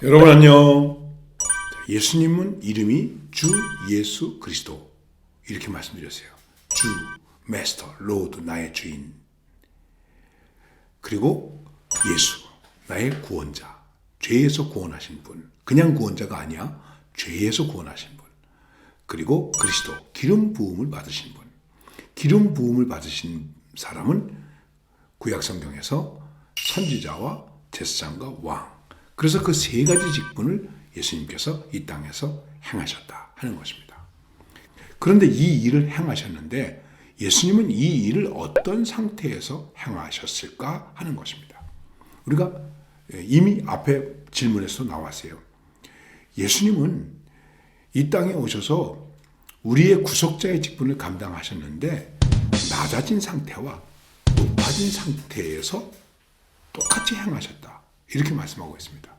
여러분 안녕. 예수님은 이름이 주 예수 그리스도 이렇게 말씀드렸어요. 주, 마스터, 로드, 나의 주인. 그리고 예수, 나의 구원자. 죄에서 구원하신 분. 그냥 구원자가 아니야. 죄에서 구원하신 분. 그리고 그리스도, 기름 부음을 받으신 분. 기름 부음을 받으신 사람은 구약 성경에서 선지자와 제사장과 왕. 그래서 그 세 가지 직분을 예수님께서 이 땅에서 행하셨다 하는 것입니다. 그런데 이 일을 행하셨는데 예수님은 이 일을 어떤 상태에서 행하셨을까 하는 것입니다. 우리가 이미 앞에 질문에서 나왔어요. 예수님은 이 땅에 오셔서 우리의 구속자의 직분을 감당하셨는데 낮아진 상태와 높아진 상태에서 똑같이 행하셨다. 이렇게 말씀하고 있습니다.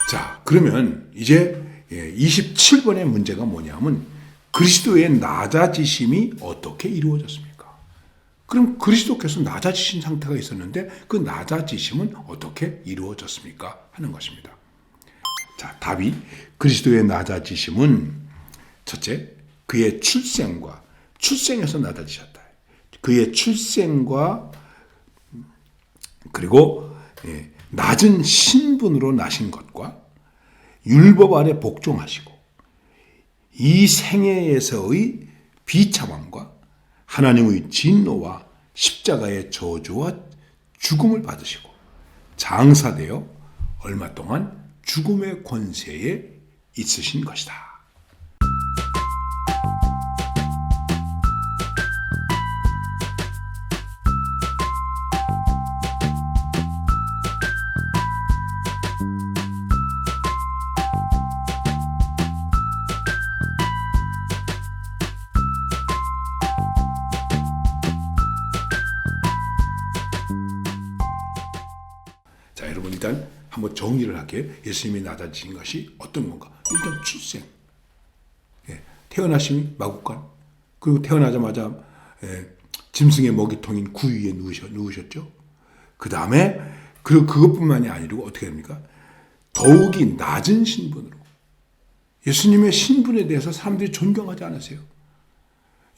자, 그러면 이제 27번의 문제가 뭐냐면 그리스도의 낮아지심이 어떻게 이루어졌습니까? 그럼 그리스도께서 낮아지신 상태가 있었는데 그 낮아지심은 어떻게 이루어졌습니까? 하는 것입니다. 자, 답이 그리스도의 낮아지심은 첫째, 그의 출생에서 낮아지셨다. 그의 출생과 그리고 낮은 신분으로 나신 것과 율법 아래 복종하시고 이 생애에서의 비참함과 하나님의 진노와 십자가의 저주와 죽음을 받으시고 장사되어 얼마 동안 죽음의 권세에 있으신 것이다. 자, 여러분 일단 한번 정리를 할게요. 예수님이 낮아지신 것이 어떤 건가? 일단 출생. 태어나심이 마구간. 그리고 태어나자마자 짐승의 먹이통인 구유에 누우셨죠. 그 다음에 그것뿐만이 아니고 어떻게 됩니까? 더욱이 낮은 신분으로. 예수님의 신분에 대해서 사람들이 존경하지 않으세요.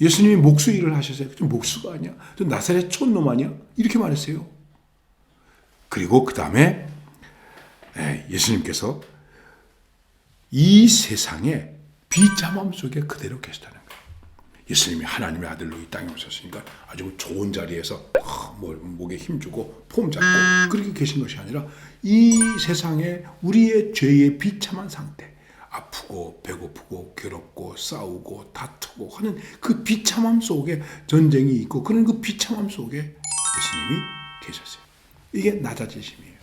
예수님이 목수 일을 하셨어요. 좀 목수가 아니야? 좀 나사렛 촌놈 아니야? 이렇게 말했어요. 그리고 그 다음에 예수님께서 이 세상의 비참함 속에 그대로 계시다는 거예요. 예수님이 하나님의 아들로 이 땅에 오셨으니까 아주 좋은 자리에서 목에 힘주고 폼 잡고 그렇게 계신 것이 아니라 이 세상에 우리의 죄의 비참한 상태, 아프고 배고프고 괴롭고 싸우고 다투고 하는 그 비참함 속에 전쟁이 있고 그런 그 비참함 속에 예수님이 계셨어요. 이게 낮아지심이에요.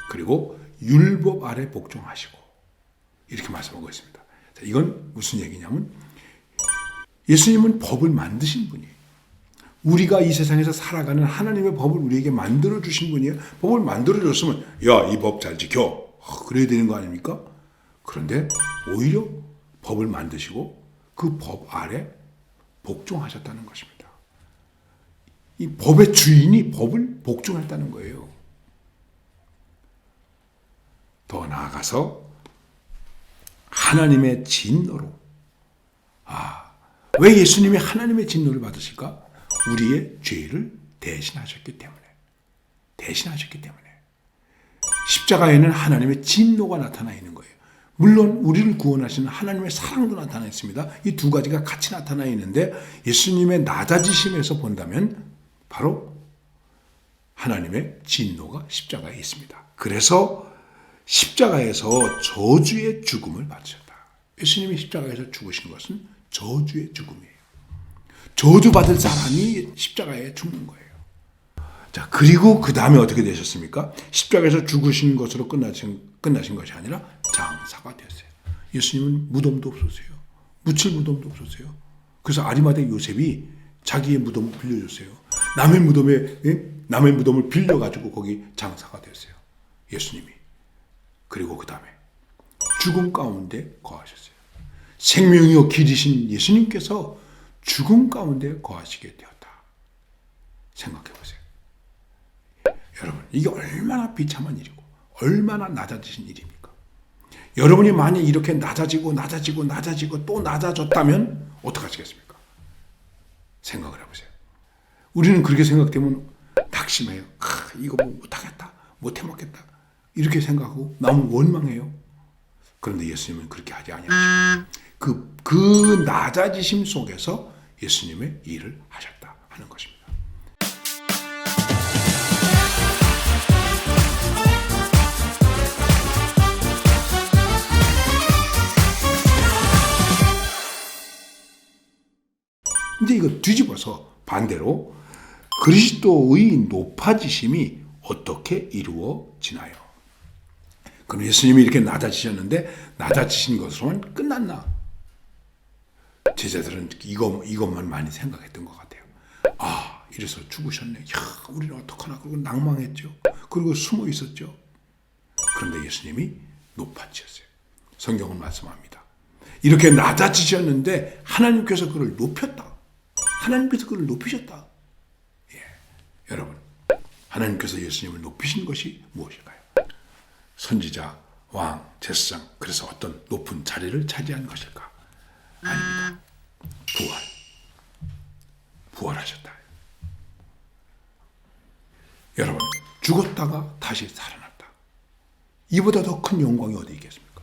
그리고 율법 아래 복종하시고 이렇게 말씀하고 있습니다. 자, 이건 무슨 얘기냐면 예수님은 법을 만드신 분이에요. 우리가 이 세상에서 살아가는 하나님의 법을 우리에게 만들어 주신 분이에요. 법을 만들어 줬으면 야, 이 법 잘 지켜. 그래야 되는 거 아닙니까? 그런데 오히려 법을 만드시고 그 법 아래 복종하셨다는 것입니다. 이 법의 주인이 법을 복종했다는 거예요. 더 나아가서 하나님의 진노로. 왜 예수님이 하나님의 진노를 받으실까? 우리의 죄를 대신하셨기 때문에. 십자가에는 하나님의 진노가 나타나 있는 거예요. 물론 우리를 구원하시는 하나님의 사랑도 나타나 있습니다. 이 두 가지가 같이 나타나 있는데 예수님의 낮아지심에서 본다면 바로 하나님의 진노가 십자가에 있습니다. 그래서 십자가에서 저주의 죽음을 받으셨다. 예수님이 십자가에서 죽으신 것은 저주의 죽음이에요. 저주받을 사람이 십자가에 죽는 거예요. 자, 그리고 그 다음에 어떻게 되셨습니까? 십자가에서 죽으신 것으로 끝나신 것이 아니라 장사가 되었어요. 예수님은 무덤도 없었어요. 묻힐 무덤도 없었어요. 그래서 아리마대 요셉이 자기의 무덤을 빌려줬어요. 남의 무덤을 빌려가지고 거기 장사가 됐어요. 예수님이. 그리고 그 다음에 죽음 가운데 거하셨어요. 생명이요 길이신 예수님께서 죽음 가운데 거하시게 되었다. 생각해 보세요. 여러분, 이게 얼마나 비참한 일이고 얼마나 낮아지신 일입니까? 여러분이 만약 이렇게 낮아지고 또 낮아졌다면 어떡하시겠습니까? 생각을 해보세요. 우리는 그렇게 생각되면 낙심해요. 이거 못하겠다, 못해먹겠다 이렇게 생각하고 너무 원망해요. 그런데 예수님은 그렇게 하지 아니하시고 그 낮아지심 속에서 예수님의 일을 하셨다 하는 것입니다. 이제 이거 뒤집어서 반대로 그리스도의 높아지심이 어떻게 이루어지나요? 그럼 예수님이 이렇게 낮아지셨는데 낮아지신 것으로만 끝났나? 제자들은 이것만 많이 생각했던 것 같아요. 이래서 죽으셨네. 우리는 어떡하나. 그리고 낭망했죠. 그리고 숨어 있었죠. 그런데 예수님이 높아지셨어요. 성경은 말씀합니다. 이렇게 낮아지셨는데 하나님께서 그를 높였다. 하나님께서 그를 높이셨다. 여러분, 하나님께서 예수님을 높이신 것이 무엇일까요? 선지자, 왕, 제사장, 그래서 어떤 높은 자리를 차지한 것일까? 아닙니다. 부활하셨다. 여러분, 죽었다가 다시 살아났다. 이보다 더 큰 영광이 어디 있겠습니까?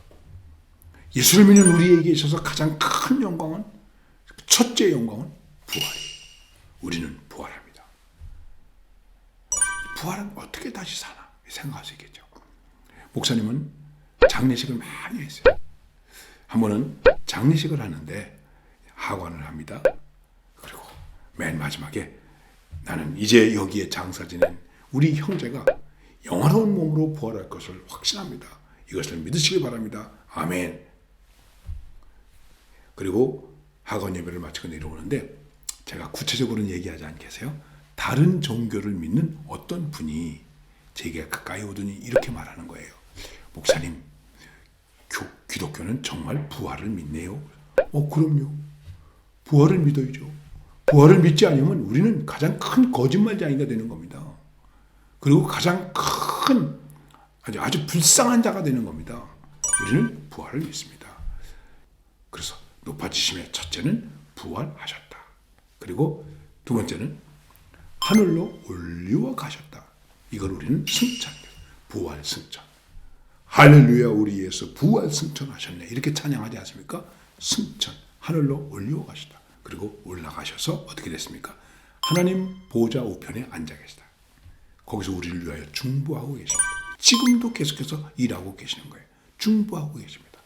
예수를 믿는 우리에게 있어서 가장 큰 영광은, 첫째 영광은 부활이에요. 우리는 부활합니다. 부활은 어떻게 다시 사나 생각할 수 있겠죠. 목사님은 장례식을 많이 했어요. 한 번은 장례식을 하는데 하관을 합니다. 그리고 맨 마지막에 나는 이제 여기에 장사 지낸 우리 형제가 영화로운 몸으로 부활할 것을 확신합니다. 이것을 믿으시기 바랍니다. 아멘. 그리고 하관 예배를 마치고 내려오는데 제가 구체적으로는 얘기하지 않겠어요? 다른 종교를 믿는 어떤 분이 제게 가까이 오더니 이렇게 말하는 거예요. 목사님, 기독교는 정말 부활을 믿네요. 그럼요. 부활을 믿어야죠. 부활을 믿지 않으면 우리는 가장 큰 거짓말쟁이가 되는 겁니다. 그리고 가장 큰 아주 불쌍한 자가 되는 겁니다. 우리는 부활을 믿습니다. 그래서 높아지심의 첫째는 부활하셨다. 그리고 두 번째는 하늘로 올리워 가셨다. 이걸 우리는 승천입니다. 부활 승천. 할렐루야, 우리 예수 부활 승천하셨네. 이렇게 찬양하지 않습니까? 승천, 하늘로 올리워 가셨다. 그리고 올라가셔서 어떻게 됐습니까? 하나님 보좌 우편에 앉아 계시다. 거기서 우리를 위하여 중보하고 계십니다. 지금도 계속해서 일하고 계시는 거예요. 중보하고 계십니다.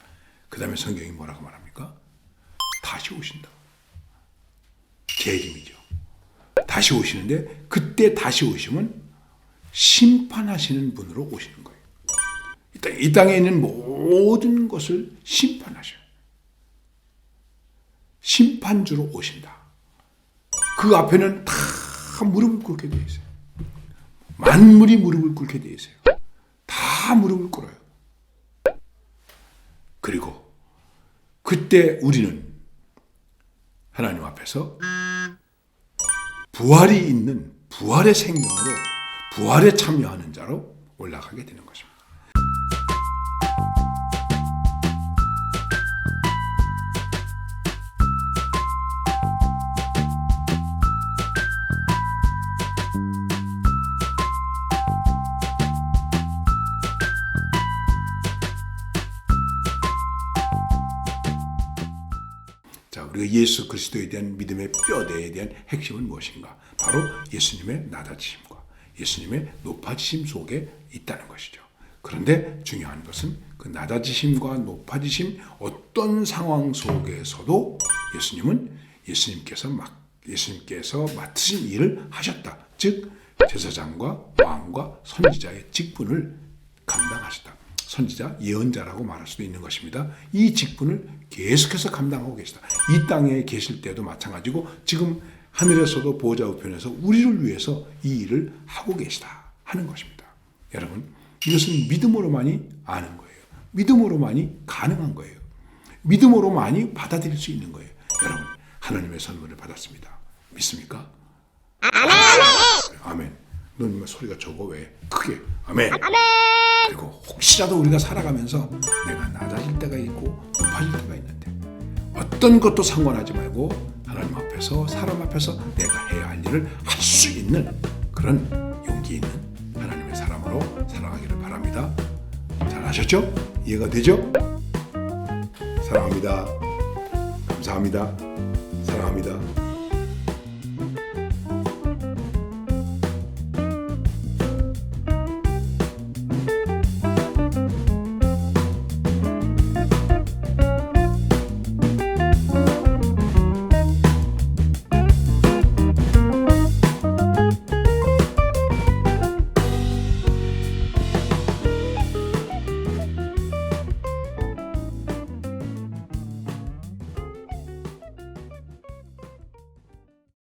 그 다음에 성경이 뭐라고 말합니까? 다시 오신다. 재림이죠. 다시 오시는데 그때 다시 오시면 심판하시는 분으로 오시는 거예요. 이 땅에 있는 모든 것을 심판하셔요. 심판주로 오신다. 그 앞에는 다 무릎을 꿇게 되어 있어요. 만물이 무릎을 꿇게 되어 있어요. 다 무릎을 꿇어요. 그리고 그때 우리는 하나님 앞에서 부활이 있는 부활의 생명으로 부활에 참여하는 자로 올라가게 되는 것입니다. 자, 우리가 예수 그리스도에 대한 믿음의 뼈대에 대한 핵심은 무엇인가? 바로 예수님의 낮아지심과 예수님의 높아지심 속에 있다는 것이죠. 그런데 중요한 것은 그 낮아지심과 높아지심 어떤 상황 속에서도 예수님께서 맡으신 일을 하셨다. 즉 제사장과 왕과 선지자의 직분을 감당하셨다. 선지자, 예언자라고 말할 수도 있는 것입니다. 이 직분을 계속해서 감당하고 계시다. 이 땅에 계실 때도 마찬가지고 지금 하늘에서도 보좌 우편에서 우리를 위해서 이 일을 하고 계시다 하는 것입니다. 여러분, 이것은 믿음으로만이 아는 거예요. 믿음으로만이 가능한 거예요. 믿음으로만이 받아들일 수 있는 거예요. 여러분, 하나님의 선물을 받았습니다. 믿습니까? 아멘. 넌 소리가 적어 왜? 크게. 아멘. 그리고 혹시라도 우리가 살아가면서 내가 낮아질 때가 있고 높아질 때가 있는데 어떤 것도 상관하지 말고 하나님 앞에서 사람 앞에서 내가 해야 할 일을 할 수 있는 그런 용기 있는 하나님의 사람으로 살아가기를 바랍니다. 잘 아셨죠? 이해가 되죠? 사랑합니다. 감사합니다. 사랑합니다.